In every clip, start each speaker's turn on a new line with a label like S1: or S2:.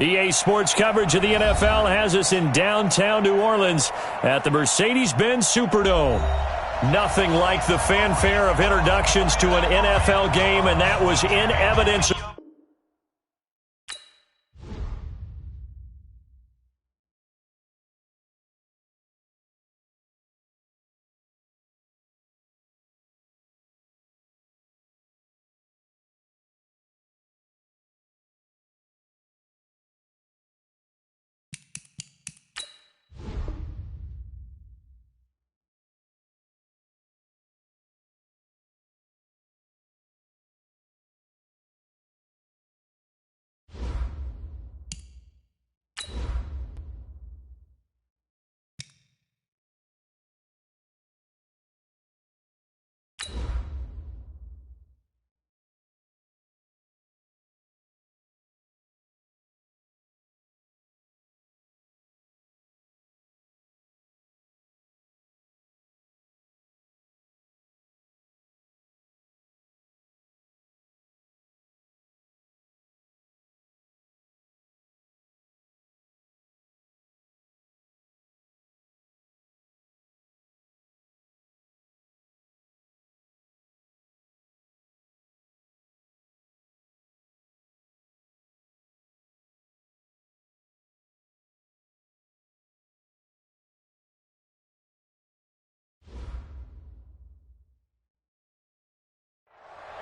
S1: EA Sports coverage of the NFL has us in downtown New Orleans at the Mercedes-Benz Superdome. Nothing like the fanfare of introductions to an NFL game, and that was in evidence.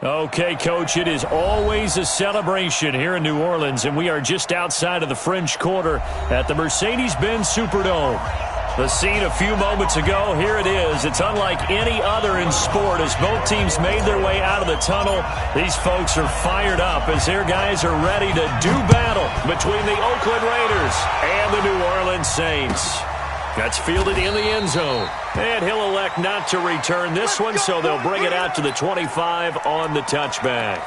S1: Okay, Coach, it is always a celebration here in New Orleans, and we are just outside of the French Quarter at the Mercedes-Benz Superdome. The scene a few moments ago, here it is. It's unlike any other in sport as both teams made their way out of the tunnel. These folks are fired up as their guys are ready to do battle between the Oakland Raiders and the New Orleans Saints. That's fielded in the end zone. And he'll elect not to return this one, so they'll bring it out to the 25 on the touchback.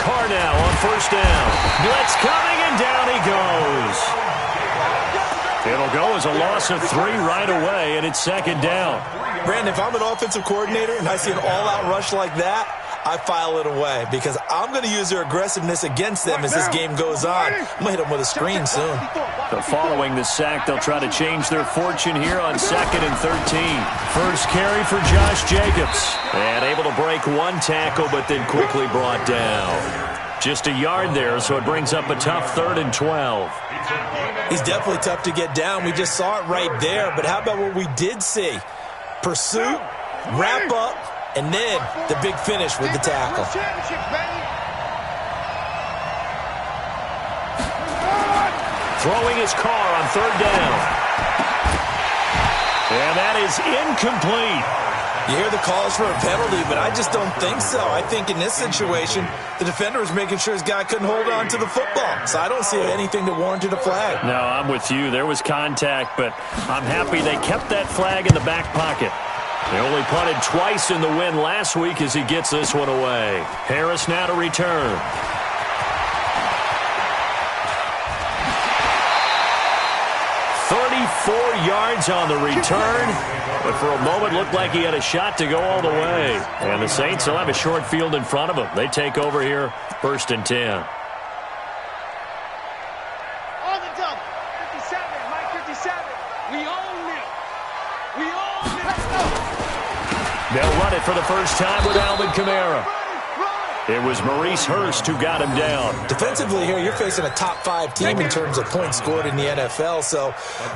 S1: Carr now on first down. Blitz coming, and down he goes. It'll go as a loss of 3 right away, and it's second down.
S2: Brandon, if I'm an offensive coordinator and I see an all-out rush like that, I file it away because I'm going to use their aggressiveness against them as this game goes on. I'm going to hit them with a screen soon.
S1: So following the sack, they'll try to change their fortune here on 2nd and 13. First carry for Josh Jacobs. And able to break one tackle, but then quickly brought down. Just a yard there, so it brings up a tough 3rd and 12.
S2: He's definitely tough to get down. We just saw it right there. But how about what we did see? Pursuit, wrap up, and then the big finish with the tackle.
S1: Throwing his Carr on 3rd down. And that is incomplete.
S2: You hear the calls for a penalty, but I just don't think so. I think in this situation, the defender was making sure his guy couldn't hold on to the football. So I don't see anything that warranted a flag.
S1: No, I'm with you. There was contact, but I'm happy they kept that flag in the back pocket. They only punted twice in the win last week as he gets this one away. Harris now to return. Yards on the return, but for a moment looked like he had a shot to go all the way. And the Saints will have a short field in front of them. They take over here, 1st and 10.
S3: On the double, 57, Mike 57. We own it. We own it. Let's go.
S1: They'll run it for the first time with Alvin Kamara. It was Maurice Hurst who got him down.
S2: Defensively here, you're facing a top 5 team in terms of points scored in the NFL. So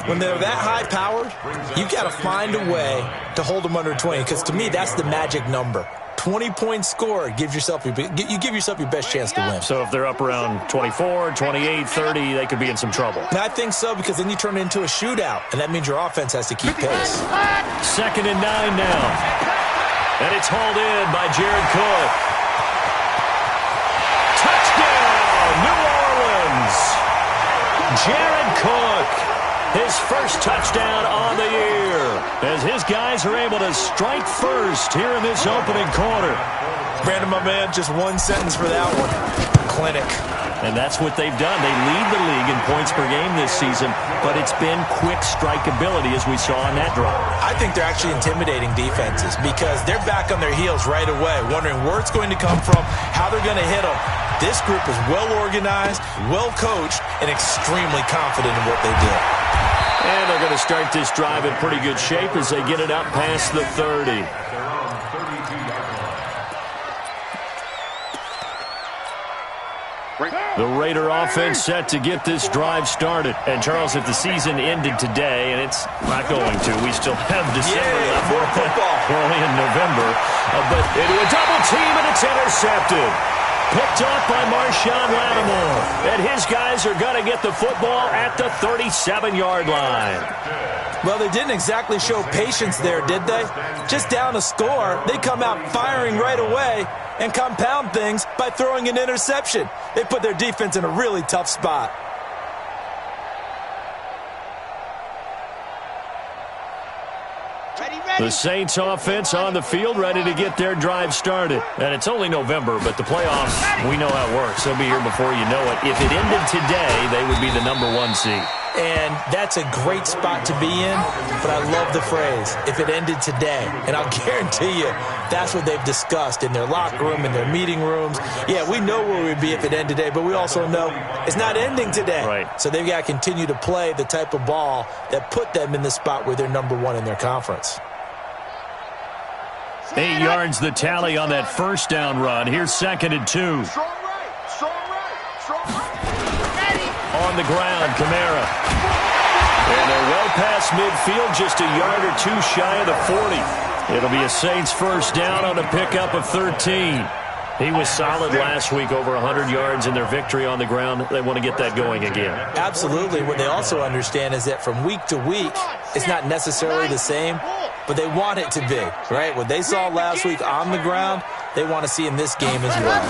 S2: when they're that high-powered, you got to find a way to hold them under 20. Because to me, that's the magic number. 20 points scored gives yourself you give yourself your best chance to win.
S1: So if they're up around 24, 28, 30, they could be in some trouble.
S2: And I think so, because then you turn it into a shootout, and that means your offense has to keep pace.
S1: 2nd and 9 now. And it's hauled in by Jared Cook. Touchdown, New Orleans! Jared Cook his first touchdown on the year, as his guys are able to strike first here in this opening quarter.
S2: Brandon, my man, just one sentence for that one. Clinic.
S1: And that's what they've done. They lead the league in points per game this season, but it's been quick strikeability as we saw on that drive.
S2: I think they're actually intimidating defenses because they're back on their heels right away, wondering where it's going to come from, how they're going to hit them. This group is well organized, well coached, and extremely confident in what they do.
S1: And they're going to start this drive in pretty good shape as they get it up past the 30. The Raider offense set to get this drive started. And, Charles, if the season ended today, and it's not going to, we still have December left.
S2: More football.
S1: We're only in November. But into a double team, and it's intercepted. Picked off by Marshawn Lattimore. And his guys are going to get the football at the 37-yard line.
S2: Well, they didn't exactly show patience there, did they? Just down a score, they come out firing right away and compound things by throwing an interception. They put their defense in a really tough spot.
S1: The Saints offense on the field, ready to get their drive started. And it's only November, but the playoffs, we know how it works. They'll be here before you know it. If it ended today, they would be the #1 seed.
S2: And that's a great spot to be in, but I love the phrase, if it ended today. And I'll guarantee you, that's what they've discussed in their locker room, in their meeting rooms. Yeah, we know where we'd be if it ended today, but we also know it's not ending today.
S1: Right.
S2: So they've got to continue to play the type of ball that put them in the spot where they're #1 in their conference.
S1: 8 yards the tally on that first down run. Here's 2nd and 2. On the ground, Kamara. And they're well past midfield, just a yard or two shy of the 40. It'll be a Saints first down on a pickup of 13. He was solid last week, over 100 yards in their victory on the ground. They want to get that going again.
S2: Absolutely. What they also understand is that from week to week, it's not necessarily the same, but they want it to be, right? What they saw last week on the ground, they want to see in this game as well.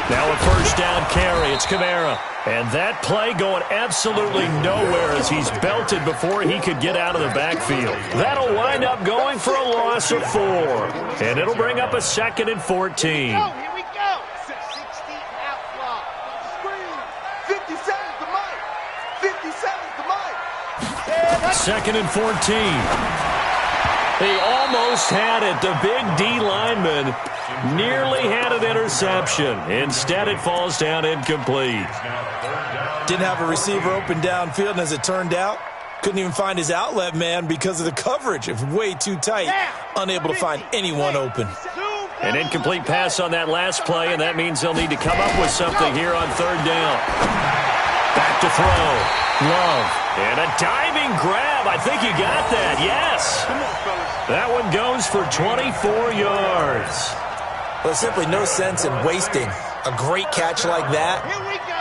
S1: Now a first down carry. It's Kamara. And that play going absolutely nowhere as he's belted before he could get out of the backfield. That'll wind up going for a loss of 4. And it'll bring up a 2nd and 14.
S3: Here we go. 60 outlaw. Screen. 57's the mic. 57's the mic.
S1: 2nd and 14. He almost had it. The big D lineman nearly had an interception. Instead, it falls down incomplete.
S2: Didn't have a receiver open downfield, and as it turned out, couldn't even find his outlet man because of the coverage. It was way too tight. Unable to find anyone open.
S1: An incomplete pass on that last play, and that means they'll need to come up with something here on 3rd down. Back to throw. Love. And a diving grab. I think you got that. Yes. That one goes for 24 yards.
S2: Well, there's simply no sense in wasting a great catch like that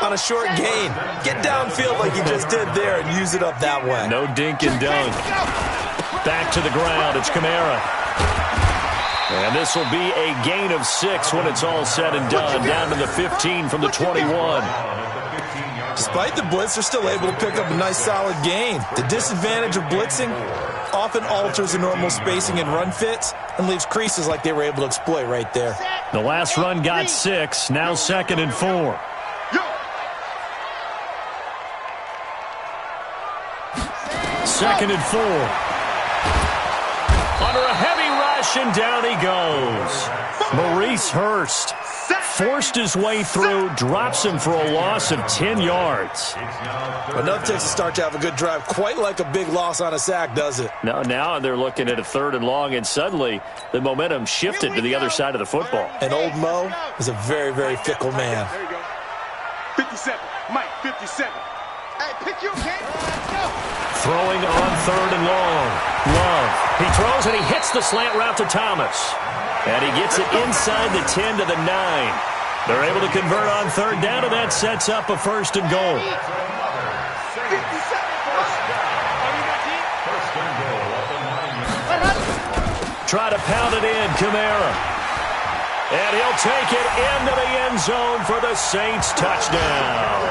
S2: on a short gain. Get downfield like you just did there and use it up that way.
S1: No dink and dunk. Back to the ground. It's Kamara. And this will be a gain of 6 when it's all said and done. Down to the 15 from the 21.
S2: Despite the blitz, they're still able to pick up a nice solid gain. The disadvantage of blitzing often alters the normal spacing and run fits and leaves creases like they were able to exploit right there.
S1: The last run got 6. Now 2nd and 4. 2nd and 4. Under a heavy rush, and down he goes. Maurice Hurst forced his way through, drops him for a loss of 10 yards.
S2: Enough takes a start to have a good drive, quite like a big loss on a sack, does it?
S1: Now they're looking at a 3rd and long, and suddenly the momentum shifted to the other side of the football.
S2: And old Mo is a very, very fickle man.
S3: There you go. 57. Mike, 57. Hey, pick your game.
S1: Throwing on 3rd and long. Love. He throws and he hits the slant route to Thomas. And he gets it inside the 10 to the 9. They're able to convert on 3rd down, and that sets up a 1st and goal. Try to pound it in, Kamara. And he'll take it into the end zone for the Saints touchdown.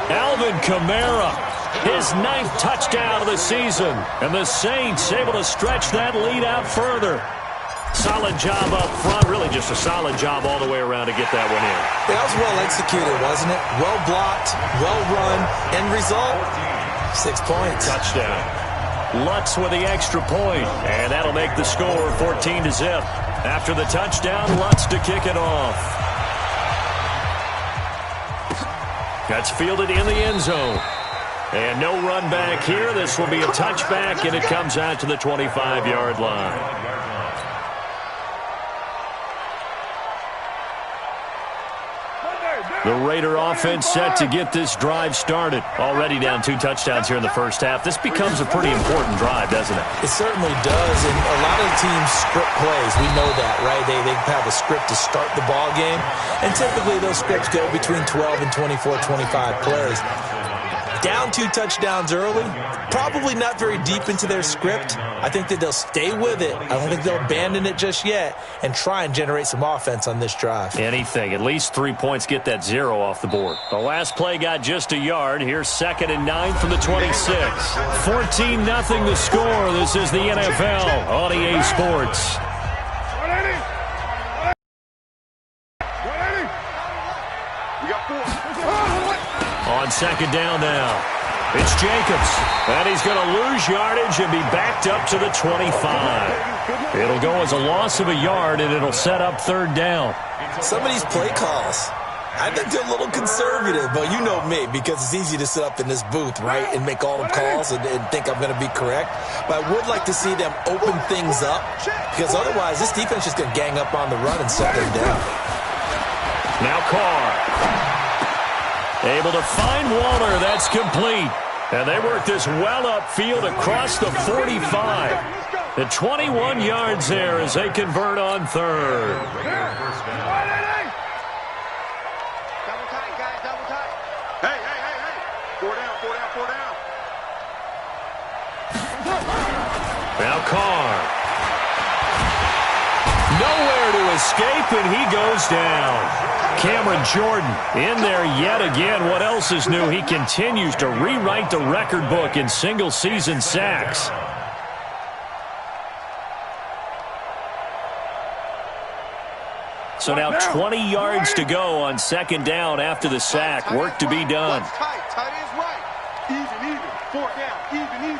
S1: Alvin Kamara His 9th touchdown of the season. And the Saints able to stretch that lead out further. Solid job up front. Really just a solid job all the way around to get that one in.
S2: That was well executed, wasn't it? Well blocked, well run. End result, 6 points.
S1: Touchdown. Lutz with the extra point. And that'll make the score 14-0. After the touchdown, Lutz to kick it off. That's fielded in the end zone. And no run back here. This will be a touchback, and it comes out to the 25-yard line. The Raider offense set to get this drive started. Already down 2 touchdowns here in the first half. This becomes a pretty important drive, doesn't it?
S2: It certainly does, and a lot of teams script plays. We know that, right? They have a script to start the ball game, and typically those scripts go between 12 and 24, 25 plays. Down 2 touchdowns early, probably not very deep into their script. I think that they'll stay with it. I don't think they'll abandon it just yet and try and generate some offense on this drive.
S1: Anything. At least 3 points, get that 0 off the board. The last play got just a yard. Here's 2nd and 9 from the 26. 14-0 the score. This is the NFL on EA Sports. On 2nd down now, it's Jacobs, and he's going to lose yardage and be backed up to the 25. It'll go as a loss of a yard, and it'll set up 3rd down.
S2: Some of these play calls, I think they're a little conservative, but you know me, because it's easy to sit up in this booth, right, and make all the calls and think I'm going to be correct. But I would like to see them open things up, because otherwise this defense is going to gang up on the run and set them down.
S1: Now Carr. Able to find Waller. That's complete. And they work this well upfield across the 45. The 21 yards there as they convert on 3rd.
S3: Double tight, guys, double tight. Hey. 4 down.
S1: Now Carr. Nowhere to escape, and he goes down. Cameron Jordan in there yet again. What else is new? He continues to rewrite the record book in single-season sacks. So now 20 yards to go on 2nd down after the sack. Work to be done.
S3: Tight is right. Even. 4 down. Even.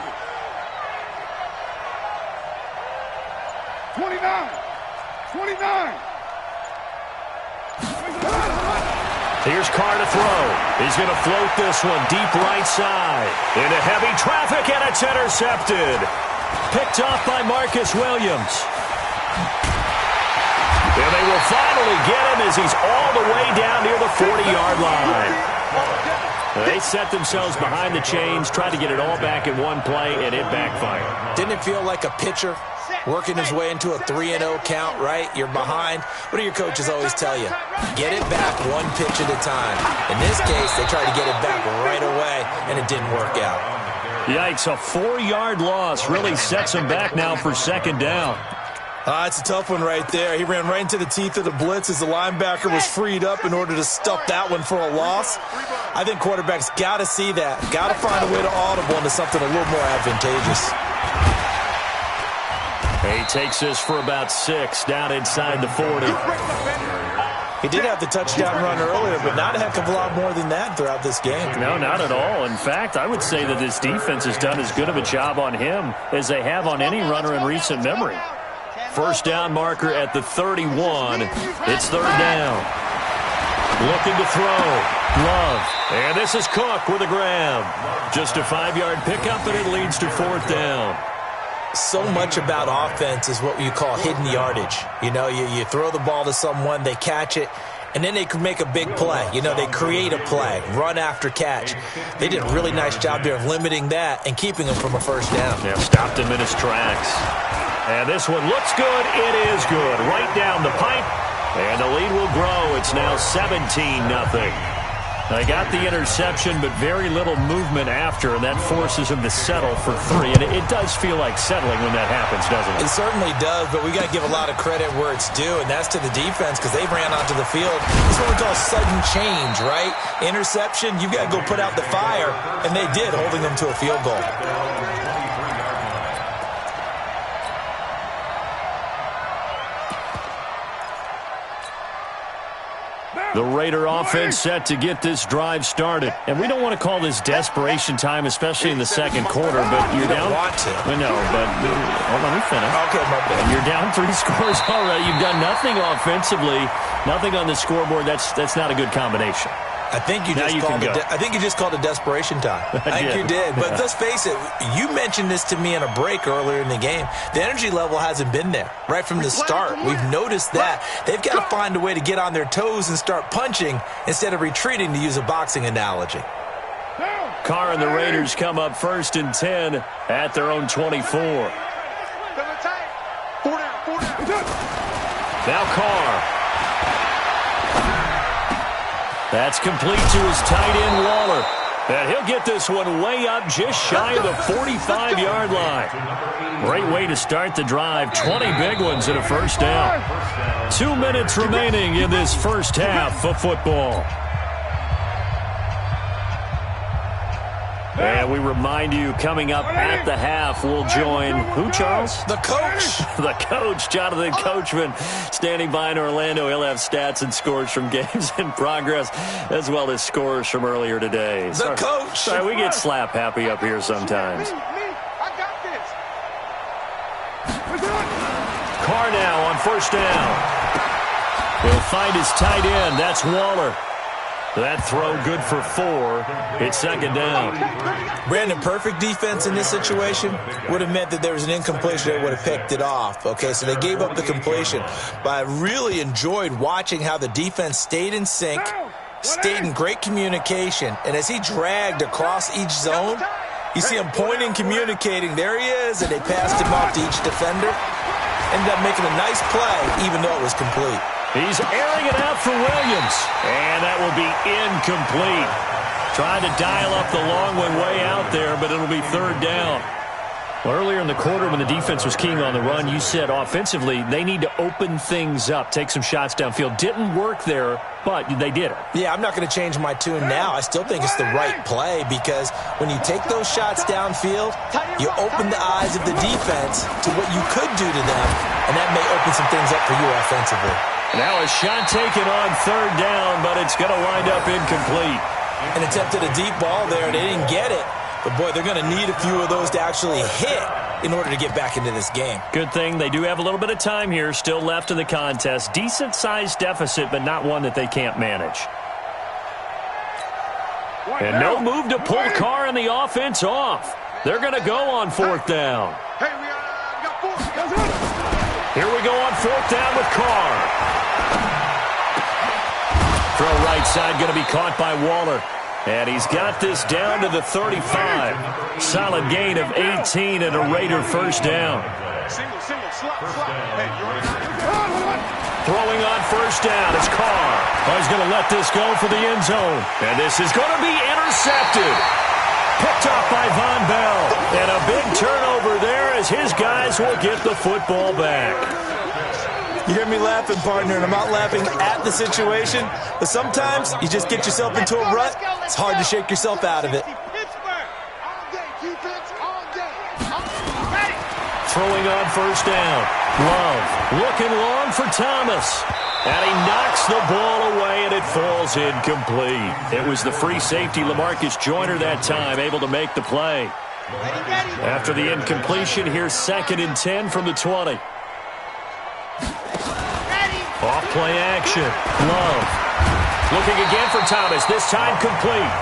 S3: 29.
S1: Here's Carr to throw. He's going to float this one deep right side. Into heavy traffic, and it's intercepted. Picked off by Marcus Williams. And they will finally get him as he's all the way down near the 40-yard line. They set themselves behind the chains, tried to get it all back in one play, and it backfired.
S2: Didn't it feel like a pitcher working his way into a 3-0 count, right? You're behind. What do your coaches always tell you? Get it back 1 pitch at a time. In this case, they tried to get it back right away, and it didn't work out.
S1: Yikes, a 4-yard loss really sets him back now for 2nd down.
S2: It's a tough one right there. He ran right into the teeth of the blitz as the linebacker was freed up in order to stuff that one for a loss. I think quarterbacks got to see that. Got to find a way to audible into something a little more advantageous.
S1: He takes this for about 6 down inside the 40.
S2: He did have the touchdown run earlier, but not a heck of a lot more than that throughout this game.
S1: No, not at all. In fact, I would say that this defense has done as good of a job on him as they have on any runner in recent memory. 1st down marker at the 31. It's 3rd down. Looking to throw. Love. And this is Cook with a grab. Just a 5-yard pickup, and it leads to 4th down.
S2: So much about offense is what you call hidden yardage. You know, you throw the ball to someone, they catch it, and then they can make a big play. You know, they create a play, run after catch. They did a really nice job there of limiting that and keeping him from a 1st down.
S1: Yeah, stopped him in his tracks. And this one looks good. It is good. Right down the pipe. And the lead will grow. It's now 17-0. They got the interception, but very little movement after, and that forces him to settle for 3. And it does feel like settling when that happens, doesn't it?
S2: It certainly does, but we got to give a lot of credit where it's due, and that's to the defense because they ran onto the field. It's what we call sudden change, right? Interception, you got to go put out the fire, and they did, holding them to a field goal.
S1: The Raider offense set to get this drive started. And we don't want to call this desperation time, especially in the second quarter, but you're down.
S2: You don't want to.
S1: I know, but hold on, let me finish.
S2: Okay, my bad.
S1: You're down 3 scores already. You've done nothing offensively, nothing on the scoreboard. That's not a good combination.
S2: I think you just called it desperation time. I think you did. But let's face it, you mentioned this to me in a break earlier in the game. The energy level hasn't been there right from the start. We've noticed that. They've got to find a way to get on their toes and start punching instead of retreating, to use a boxing analogy.
S1: Carr and the Raiders come up 1st and 10 at their own 24. Now Carr. That's complete to his tight end, Waller. And he'll get this one way up just shy of the 45-yard line. Great way to start the drive. 20 big ones and a first down. 2 minutes remaining in this first half of football. And we remind you, coming up at the half, we'll join who, Charles?
S2: The coach.
S1: The coach, Jonathan Coachman, standing by in Orlando. He'll have stats and scores from games in progress, as well as scores from earlier today.
S2: The coach.
S1: Sorry, we get slap happy up here sometimes.
S3: I got this.
S1: Carr now on first down. He'll find his tight end. That's Waller. That throw good for 4. It's second down.
S2: Brandon, perfect defense in this situation would have meant that there was an incompletion. They would have picked it off. Okay, so they gave up the completion. But I really enjoyed watching how the defense stayed in sync, stayed in great communication, and as he dragged across each zone, you see him pointing, communicating. There he is, and they passed him off to each defender. Ended up making a nice play, even though it was complete.
S1: He's airing it out for Williams, and that will be incomplete. Trying to dial up the long one way out there, but it'll be third down. Well, earlier in the quarter when the defense was keying on the run, you said offensively they need to open things up, take some shots downfield. Didn't work there, but they did it.
S2: Yeah, I'm not going to change my tune now. I still think it's the right play because when you take those shots downfield, you open the eyes of the defense to what you could do to them, and that may open some things up for you offensively.
S1: Now a shot taken on third down, but it's going to wind up incomplete.
S2: An attempt at a deep ball there, they didn't get it. But, boy, they're going to need a few of those to actually hit in order to get back into this game.
S1: Good thing they do have a little bit of time here still left in the contest. Decent-sized deficit, but not one that they can't manage. And no move to pull Carr and the offense off. They're going to go on fourth down.
S3: Hey, we got 4.
S1: Here we go on fourth down with Carr. Throw right side going to be caught by Waller. And he's got this down to the 35. Solid gain of 18 and a Raider first down.
S3: Single, slot. Hey,
S1: Throwing on first down is Carr. Oh, he's going to let this go for the end zone. And this is going to be intercepted. Picked up by Von Bell. And a big turnover there as his guys will get the football back.
S2: You hear me laughing, partner, and I'm not laughing at the situation, but sometimes you just get yourself into a rut. It's hard to shake yourself out of it.
S1: Throwing on first down. Love looking long for Thomas. And he knocks the ball away, and it falls incomplete. It was the free safety, LaMarcus Joyner, that time, able to make the play. After the incompletion, here's 2nd and 10 from the 20. Off play action. Love. Looking again for Thomas. This time complete.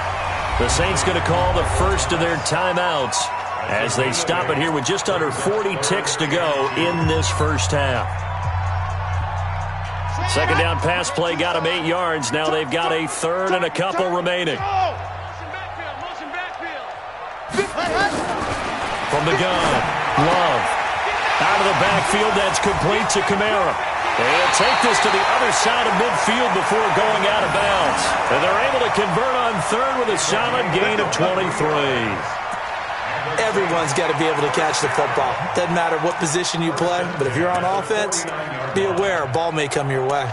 S1: The Saints going to call the first of their timeouts as they stop it here with just under 40 ticks to go in this first half. Second down pass play got them 8 yards. Now they've got a third and a couple remaining. From the gun. Love. Out of the backfield. That's complete to Kamara. They'll take this to the other side of midfield before going out of bounds. And they're able to convert on third with a solid gain of 23.
S2: Everyone's got to be able to catch the football. Doesn't matter what position you play, but if you're on offense, be aware a ball may come your way.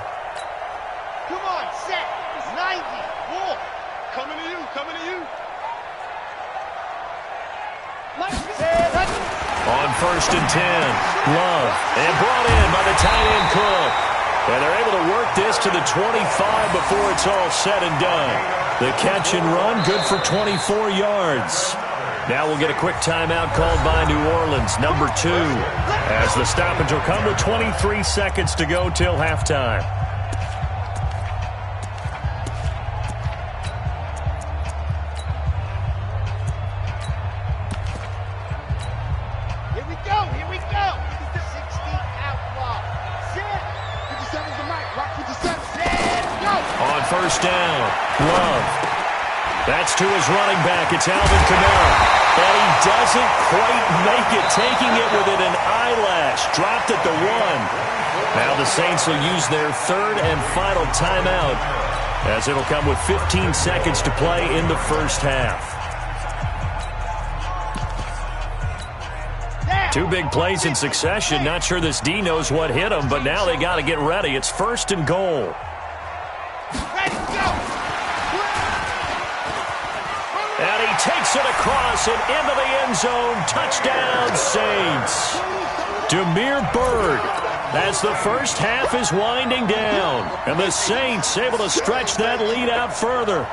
S3: Come on, set. It's 90. Walk. Coming to you. Coming to you.
S1: On 1st and 10, Love, and brought in by the tight end Cook. And they're able to work this to the 25 before it's all said and done. The catch and run, good for 24 yards. Now we'll get a quick timeout called by New Orleans, number 2, as the stoppage will come with 23 seconds to go till halftime.
S3: Here we go. 60 outlaw. Set. 57's the mic. Rock 57. Set. Go.
S1: On 1st down, Love. That's to his running back. It's Alvin Kamara. And he doesn't quite make it, taking it within an eyelash. Dropped at the 1. Now the Saints will use their 3rd and final timeout, as it'll come with 15 seconds to play in the first half. 2 big plays in succession. Not sure this D knows what hit him, but now they got to get ready. It's 1st and goal.
S3: Ready, go.
S1: And he takes it across and into the end zone. Touchdown, Saints. Damiere Byrd, as the first half is winding down. And the Saints able to stretch that lead out further.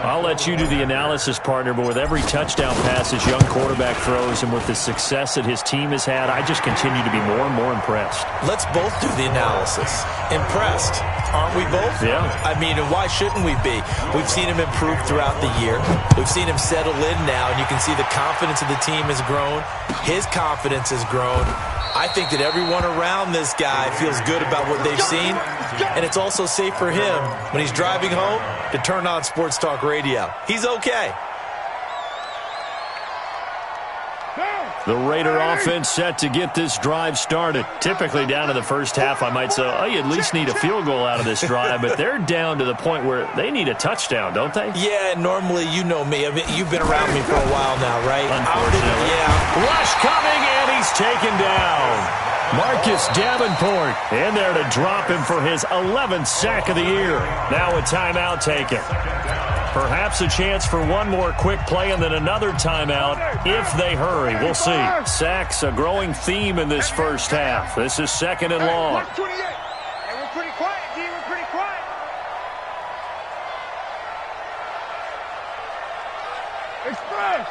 S1: I'll let you do the analysis, partner, but with every touchdown pass his young quarterback throws and with the success that his team has had, I just continue to be more and more impressed.
S2: Let's both do the analysis. Impressed, aren't we both?
S1: Yeah.
S2: I mean, and why shouldn't we be? We've seen him improve throughout the year. We've seen him settle in now, and you can see the confidence of the team has grown. His confidence has grown. I think that everyone around this guy feels good about what they've seen, and it's also safe for him when he's driving home to turn on Sports Talk Radio. He's okay.
S1: The Raider offense set to get this drive started. Typically down to the first half, I might say, oh, you at least need a field goal out of this drive, but they're down to the point where they need a touchdown, don't they?
S2: Yeah, normally, you know me. I mean, you've been around me for a while now, right?
S1: Unfortunately.
S2: Yeah.
S1: Rush coming, and he's taken down. Marcus Davenport in there to drop him for his 11th sack of the year. Now a timeout taken. Perhaps a chance for one more quick play and then another timeout if they hurry. We'll see. Sacks, a growing theme in this first half. This is 2nd and long.
S3: 128. And we're pretty quiet, D. We're pretty quiet. Express.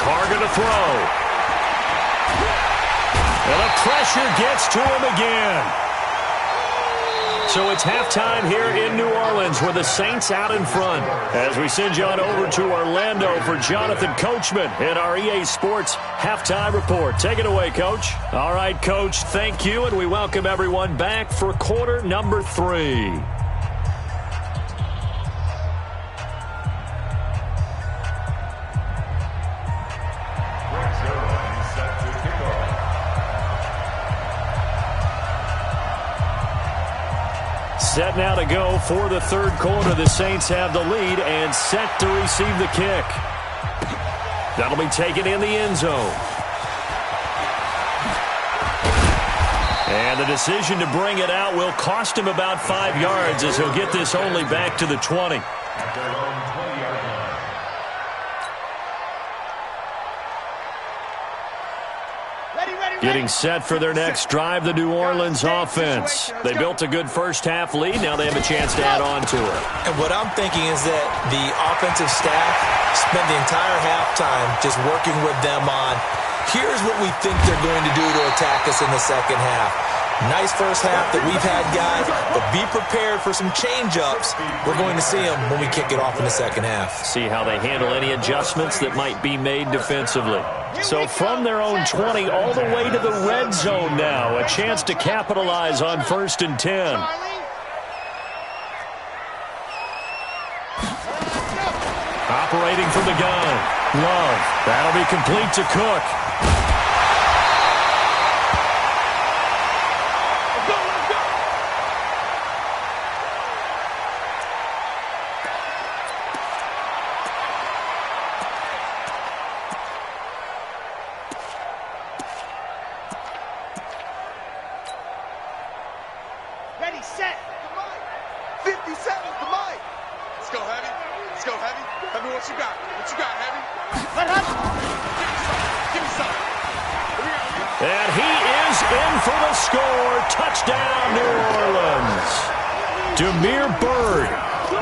S1: Carter to throw. And the pressure gets to him again. So it's halftime here in New Orleans with the Saints out in front. As we send you on over to Orlando for Jonathan Coachman in our EA Sports halftime report. Take it away, Coach. All right, Coach, thank you, and we welcome everyone back for quarter number 3. Set now to go for the 3rd quarter. The Saints have the lead and set to receive the kick. That'll be taken in the end zone. And the decision to bring it out will cost him about 5 yards as he'll get this only back to the 20. Getting set for their next drive, the New Orleans offense. They built a good first half lead. Now they have a chance to add on to it.
S2: And what I'm thinking is that the offensive staff spent the entire halftime just working with them on, here's what we think they're going to do to attack us in the second half. Nice first half that we've had, guys, but be prepared for some change-ups. We're going to see them when we kick it off in the second half.
S1: See how they handle any adjustments that might be made defensively. So from their own 20 all the way to the red zone now, a chance to capitalize on 1st and 10. Operating from the gun. Love. That'll be complete to Cook.
S3: Ready, set.
S4: 50 seconds, the mic. Let's go, Heavy. Let's go, Heavy. Heavy, what you got? What you got, Heavy?
S3: Let him.
S4: Give me some. Here we go.
S1: And he is in for the score. Touchdown, New Orleans. Demir Bird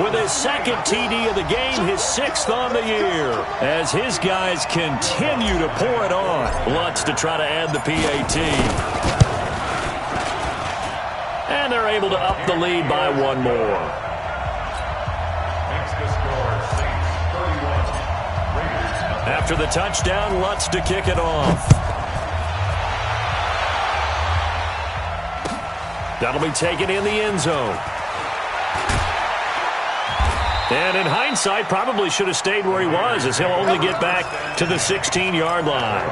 S1: with his second TD of the game, his sixth on the year, as his guys continue to pour it on. Lutz to try to add the PAT. And they're able to up the lead by one more. After the touchdown, Lutz to kick it off. That'll be taken in the end zone. And in hindsight, probably should have stayed where he was, as he'll only get back to the 16-yard line.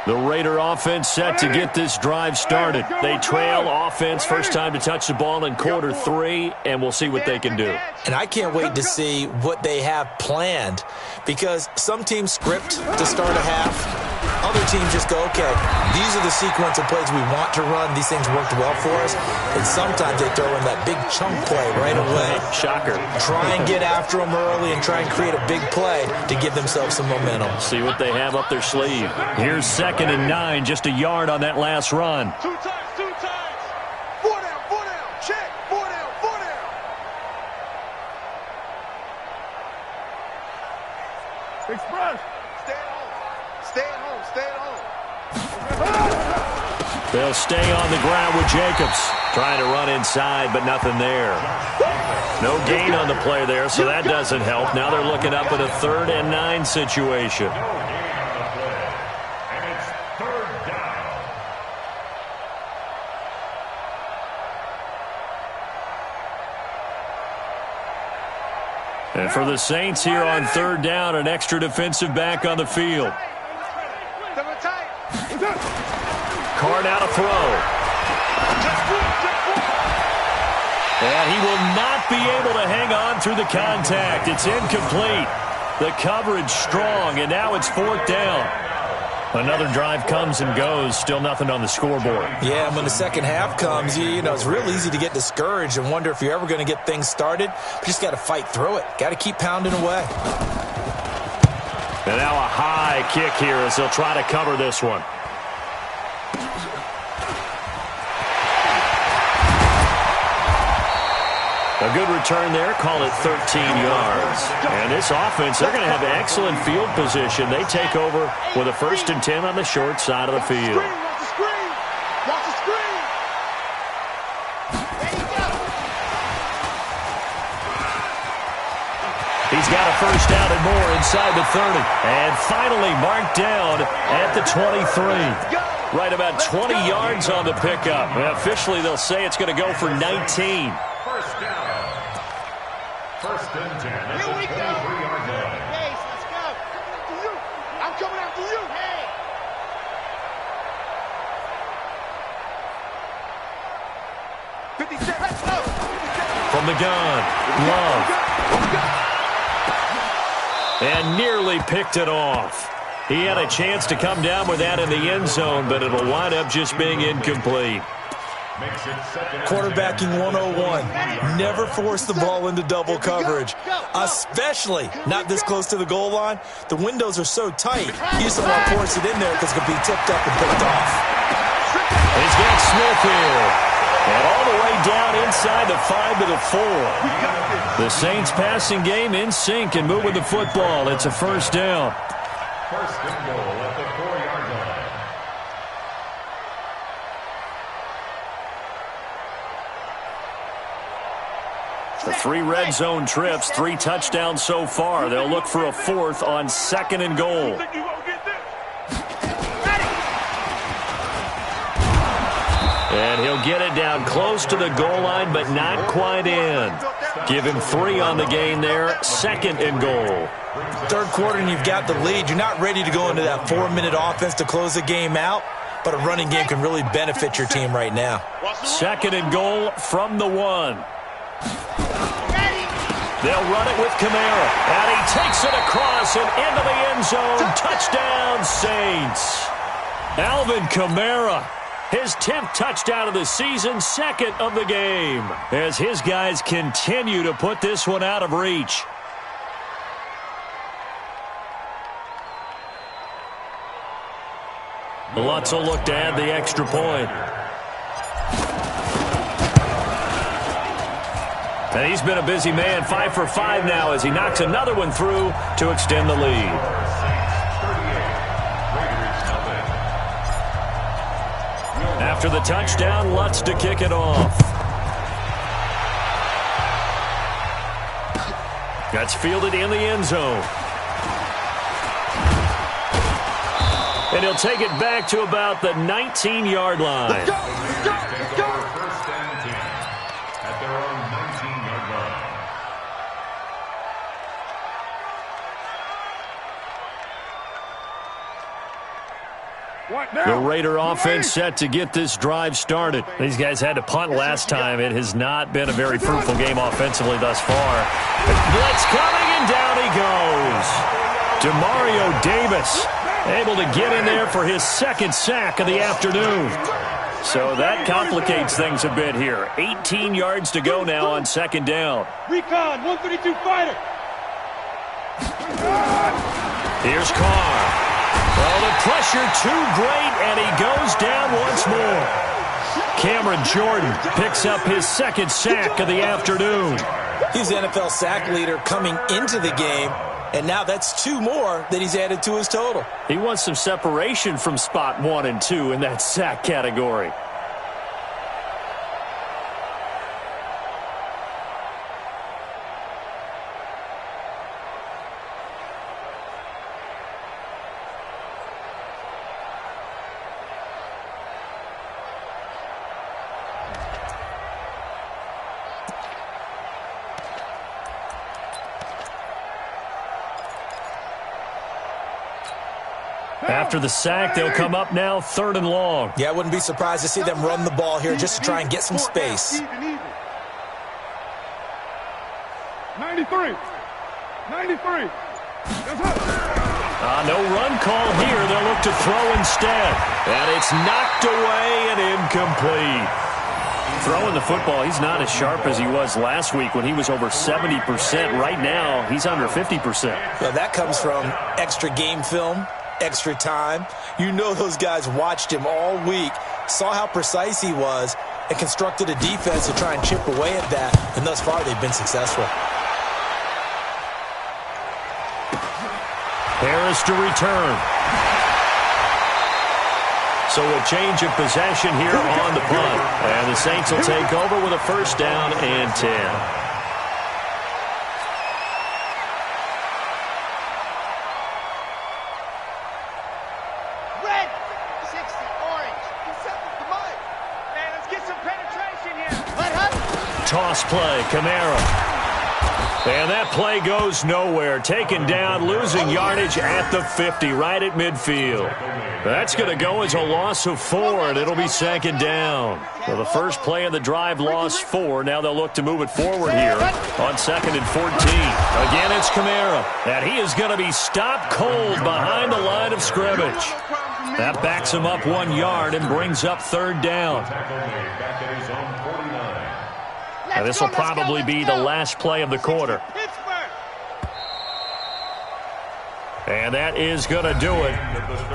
S1: The Raider offense set to get this drive started. They trail offense first time to touch the ball in quarter 3, and we'll see what they can do.
S2: And I can't wait to see what they have planned, because some teams script to start a half. Other teams just go, okay, these are the sequence of plays we want to run. These things worked well for us. And sometimes they throw in that big chunk play right away.
S1: Shocker.
S2: Try and get after them early and try and create a big play to give themselves some momentum.
S1: See what they have up their sleeve. Here's 2nd and 9, just a yard on that last run.
S4: Two times. 4 down, check. 4 down.
S3: Express.
S4: Stay at home.
S1: They'll stay on the ground with Jacobs. Trying to run inside, but nothing there. No gain on the play there, so that doesn't help. Now they're looking up at a 3rd and 9 situation. And for the Saints here on 3rd down, an extra defensive back on the field. Card out a throw. And he will not be able to hang on through the contact. It's incomplete. The coverage strong, and now it's 4th down. Another drive comes and goes. Still nothing on the scoreboard.
S2: Yeah, and when the second half comes, you know, it's real easy to get discouraged and wonder if you're ever going to get things started. But you just got to fight through it. Got to keep pounding away.
S1: And now a high kick here as they'll try to cover this one. A good return there, call it 13 yards. And this offense, they're going to have excellent field position. They take over with a 1st and 10 on the short side of the field.
S4: Watch the screen.
S1: He's got a 1st down and more inside the 30. And finally marked down at the 23. Right about 20 yards on the pickup. And officially, they'll say it's going to go for 19.
S4: 1st and 10.
S3: Here we go. Hey, let's go. I'm coming after you. Hey. Let's go.
S1: From the gun, Love. And nearly picked it off. He had a chance to come down with that in the end zone, but it'll wind up just being incomplete.
S2: Quarterbacking 101. Never force the ball into double coverage, especially not this close to the goal line. The windows are so tight, you just don't want to force it in there because it could be tipped up and picked off.
S1: He's got Smith here. And all the way down inside the 5 to the 4. The Saints passing game in sync and moving the football. It's a 1st down.
S4: 1st and goal at the 4-yard line.
S1: The 3 red zone trips, 3 touchdowns so far. They'll look for a 4th on 2nd and goal. And he'll get it down close to the goal line, but not quite in. Give him 3 on the gain there. 2nd and goal.
S2: Third quarter and you've got the lead. You're not ready to go into that 4-minute offense to close the game out, but a running game can really benefit your team right now.
S1: 2nd and goal from the 1. They'll run it with Kamara, and he takes it across and into the end zone. Touchdown, Saints. Alvin Kamara, his 10th touchdown of the season, 2nd of the game, as his guys continue to put this one out of reach. Lutz will look to add the extra point. And he's been a busy man, 5 for 5 now as he knocks another one through to extend the lead. After the touchdown, Lutz to kick it off. That's fielded in the end zone. And he'll take it back to about the 19-yard line.
S4: Let's go, let's go, let's go. First and 10 at their own 19-yard line. What now?
S1: The Raider offense set to get this drive started. These guys had to punt last time. It has not been a very fruitful game offensively thus far. Blitz coming, and down he goes. Demario Davis able to get in there for his 2nd sack of the afternoon. So that complicates things a bit here. 18 yards to go now on 2nd down.
S3: Recon, 132 fighter.
S1: Here's Carr. Well, the pressure too great, and he goes down once more. Cameron Jordan picks up his 2nd sack of the afternoon.
S2: He's the NFL sack leader coming into the game, and now that's 2 more that he's added to his total.
S1: He wants some separation from spot 1 and 2 in that sack category. After the sack, they'll come up now 3rd and long.
S2: Yeah, I wouldn't be surprised to see them run the ball here just to try and get some space.
S4: 93. 93.
S1: No run call here. They'll look to throw instead. And it's knocked away and incomplete. Throwing the football, he's not as sharp as he was last week when he was over 70%. Right now, he's under 50%.
S2: Well, that comes from extra game film, extra time. You know those guys watched him all week, saw how precise he was, and constructed a defense to try and chip away at that. And thus far, they've been successful.
S1: Harris to return. So a change of possession here on the punt. And the Saints will take over with a 1st down and 10. Toss play, Kamara. And that play goes nowhere. Taken down, losing yardage at the 50, right at midfield. That's going to go as a loss of 4, and it'll be 2nd down. So the first play of the drive lost 4. Now they'll look to move it forward here on 2nd and 14. Again, it's Kamara. And he is going to be stopped cold behind the line of scrimmage. That backs him up 1 yard and brings up 3rd down. And this will probably be the last play of the quarter. And that is going to do it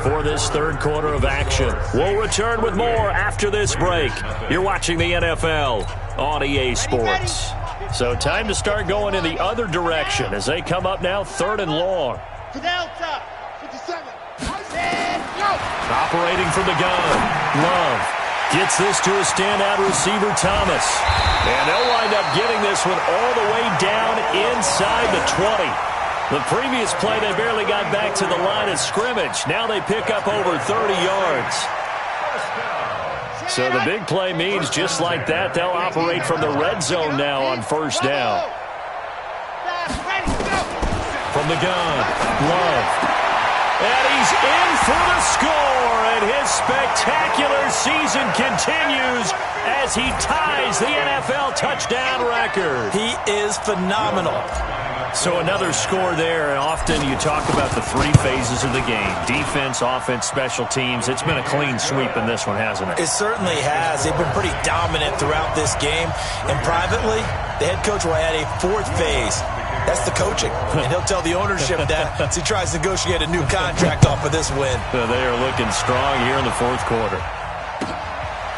S1: for this 3rd quarter of action. We'll return with more after this break. You're watching the NFL on EA Sports. So time to start going in the other direction as they come up now 3rd and long. Operating from the gun. Love gets this to a standout receiver, Thomas. And they'll wind up getting this one all the way down inside the 20. The previous play, they barely got back to the line of scrimmage. Now they pick up over 30 yards. So the big play means just like that, they'll operate from the red zone now on first down. From the gun, Love. And he's in for the score, and his spectacular season continues as he ties the NFL touchdown record.
S2: He is phenomenal.
S1: So another score there, and often you talk about the three phases of the game. Defense, offense, special teams. It's been a clean sweep in this one, hasn't it?
S2: It certainly has. They've been pretty dominant throughout this game. And privately, the head coach will add a fourth phase. That's the coaching. And he'll tell the ownership that as he tries to negotiate a new contract off of this win.
S1: So they are looking strong here in the fourth quarter.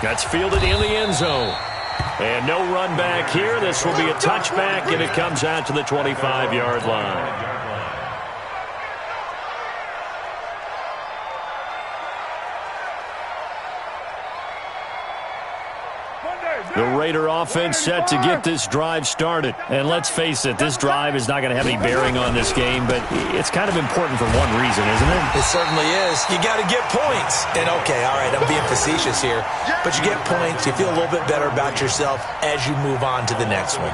S1: That's fielded in the end zone. And no run back here. This will be a touchback, and it comes out to the 25-yard line. The Raider offense set to get this drive started. And let's face it, this drive is not going to have any bearing on this game, but it's kind of important for one reason, isn't it?
S2: It certainly is. You got to get points. And, okay, all right, I'm being facetious here. But you get points, you feel a little bit better about yourself as you move on to the next one.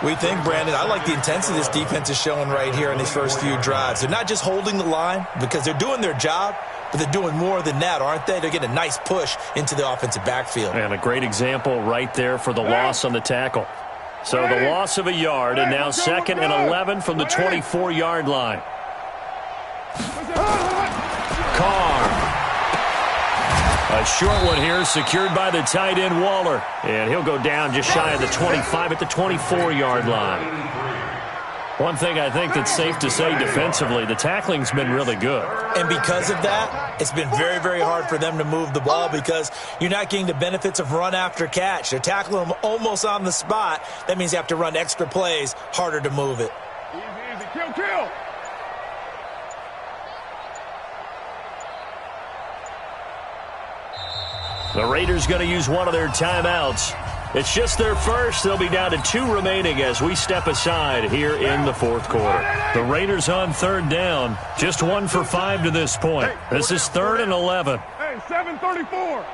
S2: We think, Brandon, I like the intensity this defense is showing right here in these first few drives. They're not just holding the line because they're doing their job, but they're doing more than that, aren't they? They're getting a nice push into the offensive backfield.
S1: And a great example right there for the loss on the tackle. So the loss of a yard, and now 2nd and 11 from the 24-yard line. Carr. A short one here, secured by the tight end Waller. And he'll go down just shy of the 25 at the 24-yard line. One thing I think that's safe to say defensively, the tackling's been really good.
S2: And because of that, it's been very, very hard for them to move the ball because you're not getting the benefits of run after catch. They're tackling them almost on the spot. That means you have to run extra plays, harder to move it.
S3: Easy, easy, kill, kill.
S1: The Raiders going to use one of their timeouts. It's just their first. They'll be down to 2 remaining as we step aside here in the fourth quarter. The Raiders on 3rd down. Just 1 for 5 to this point. This is 3rd and 11.
S3: Hey, 7:34.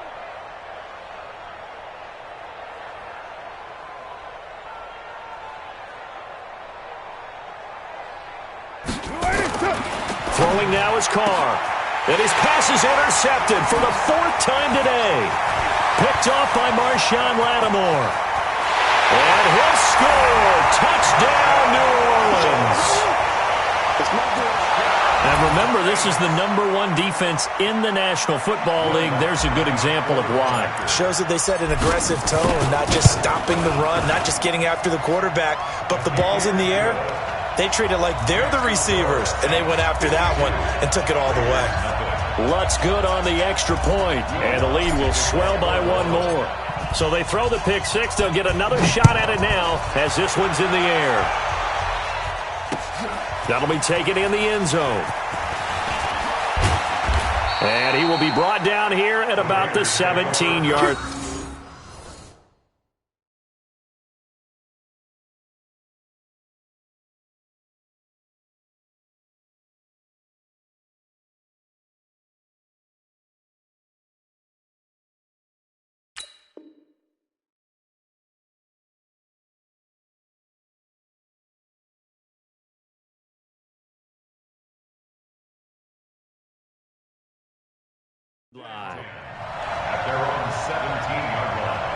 S1: Throwing now is Carr. And his pass is intercepted for the 4th time today. Picked off by Marshawn Lattimore. And he'll score. Touchdown, New Orleans. And remember, this is the #1 defense in the National Football League. There's a good example of why.
S2: Shows that they set an aggressive tone, not just stopping the run, not just getting after the quarterback, but the ball's in the air. They treat it like they're the receivers, and they went after that one and took it all the way.
S1: Lutz good on the extra point, and the lead will swell by 1 more. So they throw the pick six. They'll get another shot at it now as this one's in the air. That'll be taken in the end zone. And he will be brought down here at about the 17-yard.
S5: At their own 17-yard line.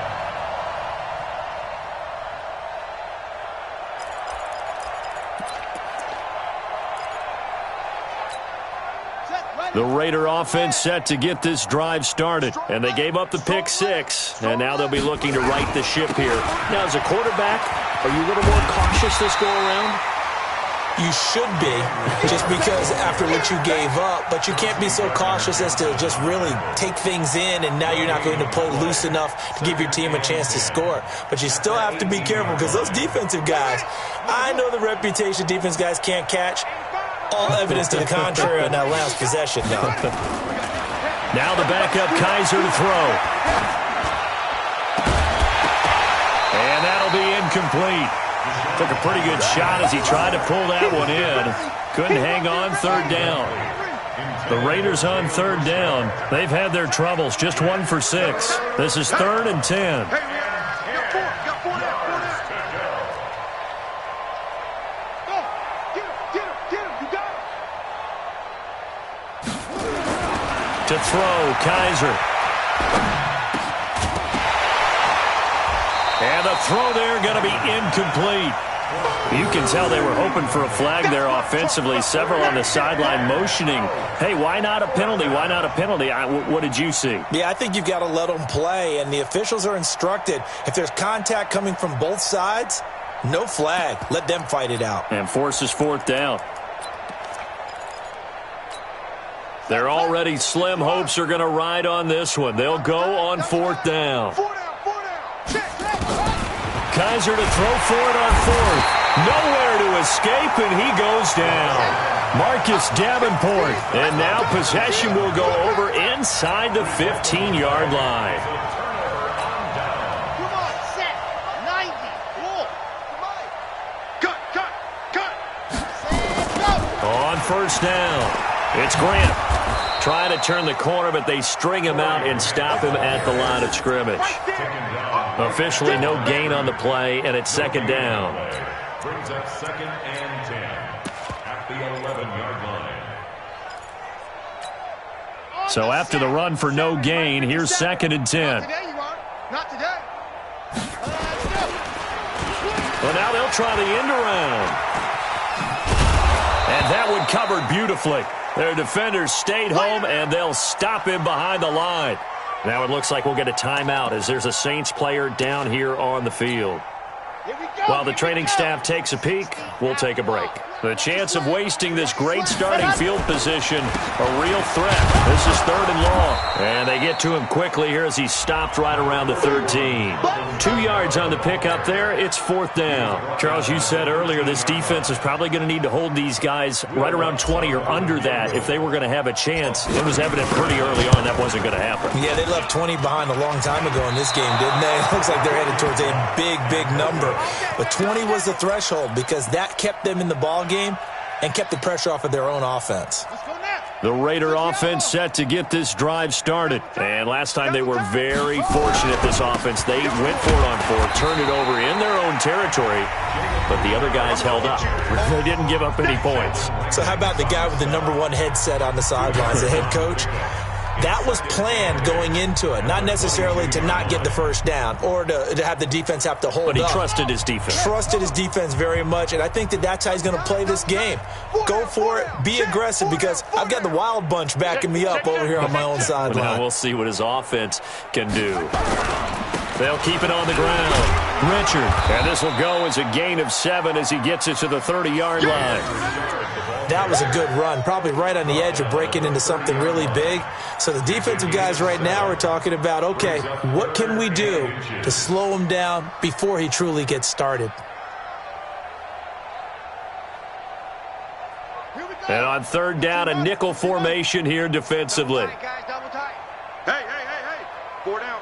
S1: The Raider offense set to get this drive started, and they gave up the pick six, and now they'll be looking to right the ship here. Now, as a quarterback, are you a little more cautious this go around?
S2: You should be, just because after what you gave up, but you can't be so cautious as to just really take things in, and now you're not going to play loose enough to give your team a chance to score. But you still have to be careful because those defensive guys, I know the reputation defense guys can't catch. All evidence to the contrary on that last possession, though.
S1: Now the backup Kaiser to throw. And that'll be incomplete. Took a pretty good shot as he tried to pull that one in. Couldn't hang on 3rd down. The Raiders on third down. They've had their troubles, just 1 for 6. This is 3rd and 10.
S4: Hey, got four down. Go. Get him. You got him.
S1: To throw, Kaiser. And the throw there going to be incomplete. You can tell they were hoping for a flag there offensively. Several on the sideline motioning, hey, why not a penalty? Why not a penalty? What did you see?
S2: Yeah, I think you've got to let them play, and the officials are instructed, if there's contact coming from both sides, no flag. Let them fight it out.
S1: And forces 4th down. Their already slim hopes are going to ride on this one. They'll go on 4th down.
S4: Four down.
S1: Kaiser to throw for it on 4th. Nowhere to escape, and he goes down. Marcus Davenport. And now possession will go over inside the 15-yard line.
S3: Come on, set. 90. Cool.
S4: Cut.
S1: On 1st down, it's Grant. Trying to turn the corner, but they string him out and stop him at the line of scrimmage. Officially no gain on the play, and it's 2nd down.
S5: Brings up 2nd and 10 at the 11-yard line.
S1: So after the run for no gain, here's 2nd and 10.
S4: Not today.
S1: Well, now they'll try the end around. And that one covered beautifully. Their defenders stayed home, and they'll stop him behind the line. Now it looks like we'll get a timeout as there's a Saints player down here on the field. While the training staff takes a peek, we'll take a break. The chance of wasting this great starting field position, a real threat. This is 3rd and long. And they get to him quickly here as he stopped right around the 13. 2 yards on the pickup there. It's 4th down. Charles, you said earlier this defense is probably going to need to hold these guys right around 20 or under that if they were going to have a chance. It was evident pretty early on that wasn't going to happen.
S2: Yeah, they left 20 behind a long time ago in this game, didn't they? It looks like they're headed towards a big number. But 20 was the threshold because that kept them in the ball game and kept the pressure off of their own offense.
S1: The Raider offense set to get this drive started. And last time they were very fortunate, this offense. They went for it on 4th, turned it over in their own territory, but the other guys held up. They didn't give up any points.
S2: So how about the guy with the #1 headset on the sidelines, the head coach? That was planned going into it, not necessarily to not get the first down or to have the defense have to hold up.
S1: But he trusted his defense.
S2: Trusted his defense very much, and I think that's how he's going to play this game. Go for it, be aggressive, because I've got the wild bunch backing me up over here on my own sideline.
S1: Now we'll see what his offense can do. They'll keep it on the ground. Richard, and this will go as a gain of 7 as he gets it to the 30-yard line.
S2: That was a good run, probably right on the edge of breaking into something really big. So the defensive guys right now are talking about, okay, what can we do to slow him down before he truly gets started?
S1: And on 3rd down, a nickel formation here defensively.
S4: Hey. 4 down.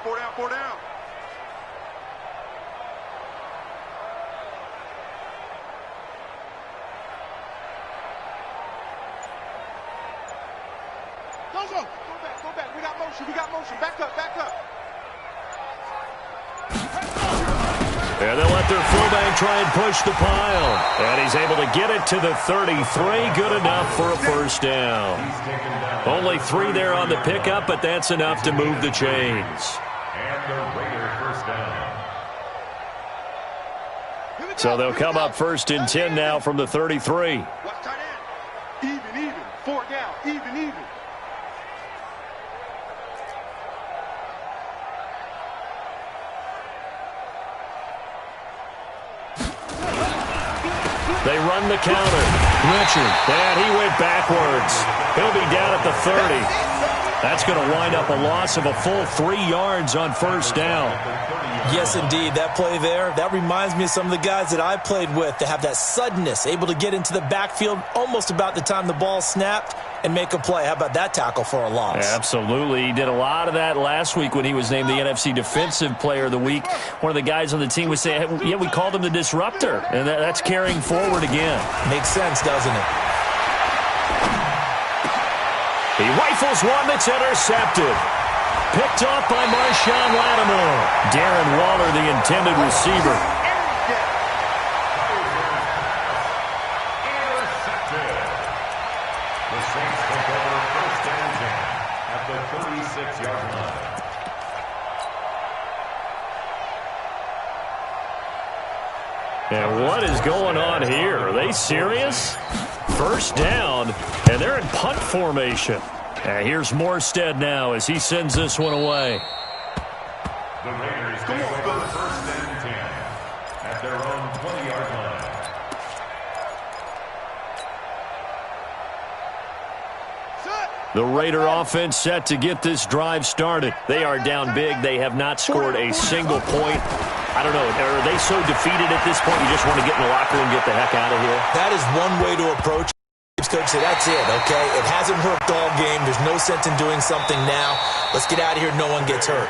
S4: Go back. We got motion. Back up.
S1: And they'll let their fullback try and push the pile. And he's able to get it to the 33. Good enough for a 1st down. Only 3 there on the pickup, but that's enough to move the chains.
S5: And the Raider 1st down.
S1: So they'll come up 1st and 10 now from the 33.
S4: Watch tight end. Even. 4 down. Even.
S1: They run the counter. Richard, and he went backwards. He'll be down at the 30. That's going to wind up a loss of a full 3 yards on 1st down.
S2: Yes, indeed. That play there, that reminds me of some of the guys that I played with that have that suddenness, able to get into the backfield almost about the time the ball snapped and make a play. How about that tackle for a loss?
S1: Absolutely. He did a lot of that last week when he was named the NFC Defensive Player of the Week. One of the guys on the team was saying, yeah, we called him the disruptor, and that's carrying forward again.
S2: Makes sense, doesn't it?
S1: rifles one that's intercepted. Picked off by Marshawn Lattimore. Darren Waller, the intended receiver.
S5: Intercepted. The Saints take over first and 10 at the 36-yard line.
S1: And what is going on here? Are they serious? First down, and they're in punt formation. And here's Morstead now as he sends this one away.
S5: The Raiders take over first and 10 at their own 20-yard line.
S1: The Raider offense set to get this drive started. They are down big. They have not scored a single point. I don't know. Are they so defeated at this point you just want to get in the locker room and get the heck out of here?
S2: That is one way to approach it. Coach said, that's it, okay? It hasn't worked all game. There's no sense in doing something now. Let's get out of here. No one gets hurt.